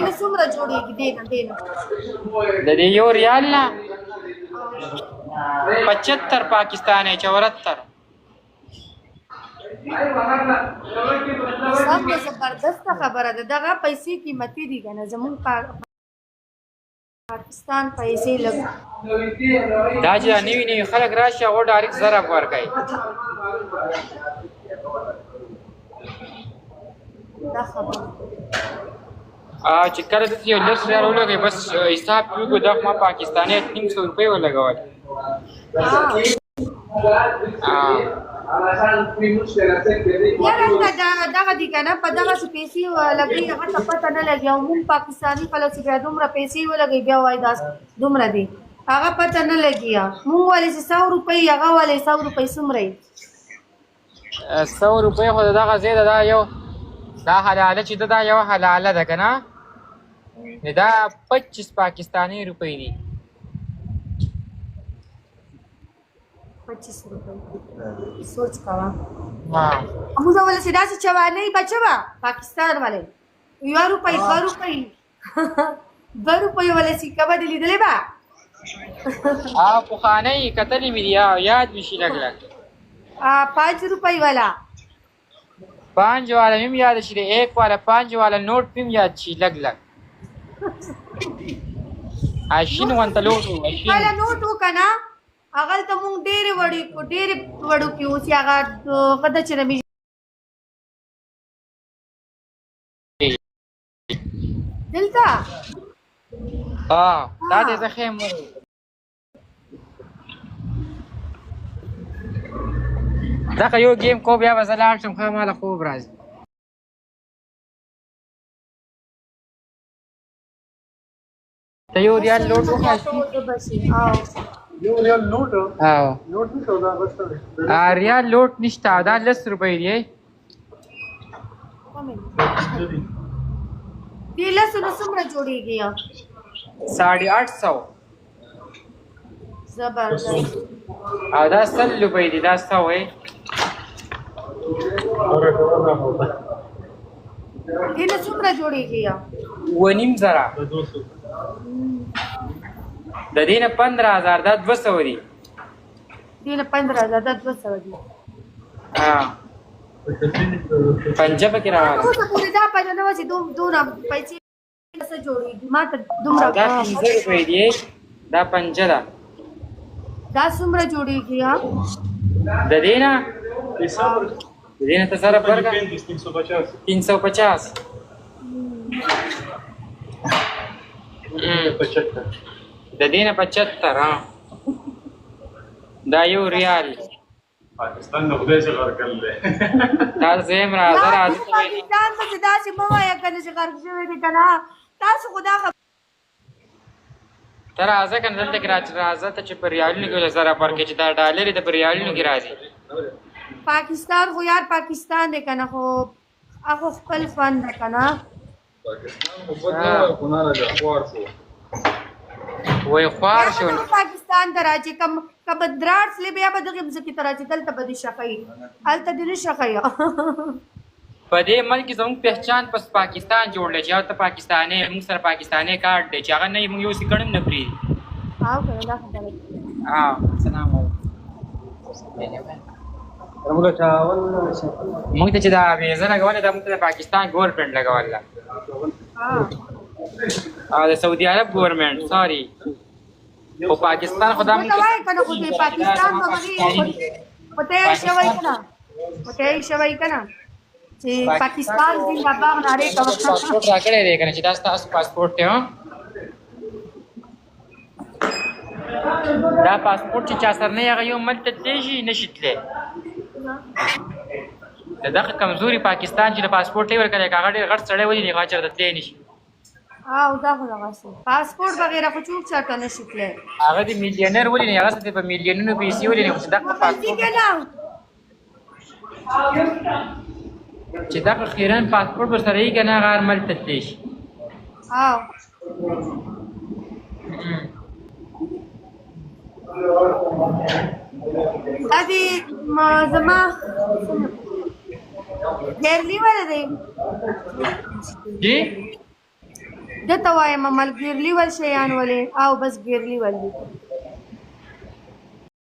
دینه څومره جوړیږي دینه د دې یو ریال نه 75 پاکستاني 74 سم زبردست خبره ده دغه پیسې قیمتي دي کنه زمون پاکستان پیسې لګ دا چې نوی نوی خلک راشي او ډایرکټ ضرب ورکوي دا خبره چې کله داسې یو 10 ریال ولګوي بس حساب وکړو دا ما پاکستاني 300 روپۍ ولګول یاره دغه دي که نه په دغسې پیسې لګوي هغه ته پته نه لګي او موږ پاکستاني خلک چې بیا دومره پیسې ولګوي بیا وایي دا دومره دي هغه پته نه لګي موږ ولې چې 100 روپۍ هغه ولې 100 روپۍ څومره یي 100 روپۍ خو د دغه ځای ده دا یو دا حلاله چې ده دا یو حلاله ده که نه دا 25 پاکستاني روپۍ دي 25 روپۍ سوچ کوه موږ ولې چې داسې چوانۍ بچوه پاکستان ولې 1 روپۍ 2 روپۍ 2 روپۍ ولې سکه به دې لیدلې به پخوانی کتلې مې دي یاد مې شي لږ لږ 5 روپۍ والا 5 والا مې یاد شي 1 والا 5 والا نوټ مې یاد شي لږ لږ اشین وانت لوټو والا نوټ وکنه هغه ته مونږ ډېرې وړو کې اوس هغه قد چې نبی دلته دا دې زه خیم دا که یو گیم کو بیا به زه لاړ شم ښه ماله خوب راځي ته یو ریال لوټ وخاستي یو ریال لوټ لوټ نشته دا غوښتل ریال لوټ نشته دا 10 روپۍ دی دې لسونه څومره جوړېږي 850 زبردست او دا 100 روپۍ دي دا 100 وای دې له څومره جوړېږي 2.5 زره د دې نه 15000 دا 200 دي دې نه 15000 دا 200 دي پنجه پکې راواله اوس پورې دا پته نه وه چې دومره پیسې څه جوړېږي ما ته دومره دا 15 روپۍ دي دا پنجه ده دا څومره جوړېږي د دې نه ته سره فرق 350 د دې نه 75 دا یو ریال پاکستان نو خدای څخه ورکړل دا زم راځه پاکستان ته داسې مه وایه کنه چې غرق شوی دی کنه تاسو خدا ته راځه کنه دلته کې راځه ته چې په ریالونو کې ولې ضرب ورکړې چې دا ډالر د په ریالونو کې راځي پاکستان خو یار پاکستان دی کنه خو هغه خپل فن ده کنه پاکستان خو بدله کوناله ده خوار شو وای خوار شو پاکستان ته راځي کم درات سلی بیا به دغه مځکې ته راځي دلته به دې شقی هلته دې نه شقی په دې ملک زموږ پہچان پس پاکستان جوړل چې ته پاکستاني موږ سره پاکستاني کارت دی چې هغه نه موږ یو سکړم نه پری السلام علیکم موږ ته چې دا ویزه لګولې دا موږ ته پاکستان ګورنمنت لګوله د سعودي عرب ګورنمنت سوري او پاکستان خدا موږ ته وایي کنه خو دې پاکستان پته شوی کنه چې پاکستان زنده‌باد ناره کوي پاسپورت راکړی دی کنه چې دا تاسو پاسپورت ته دا پاسپورت چې چا سره نه هغه یو ملک ته تللی نشي تللی دغه کمزوري پاکستان چې د پاسپورت یې ورکړی هغه ډېر غټ سړی ولې هغه چېرته تللی نشي دا خو دغسې پاسپورت بغیر خو څوک چېرته نشي تللی هغه د میلیونر ولې نه هغه ته په میلیونونو پیسې ولې نه چې دغه پاسپورت چې دغه خیرن پاسپورت ورسره یې که نه هغه هر ملک ته تللی شي دا دې زما ګیرلي ولې دی جی دته وایم ملګرلی ول شیان ولې او بس ګیرلی ول دي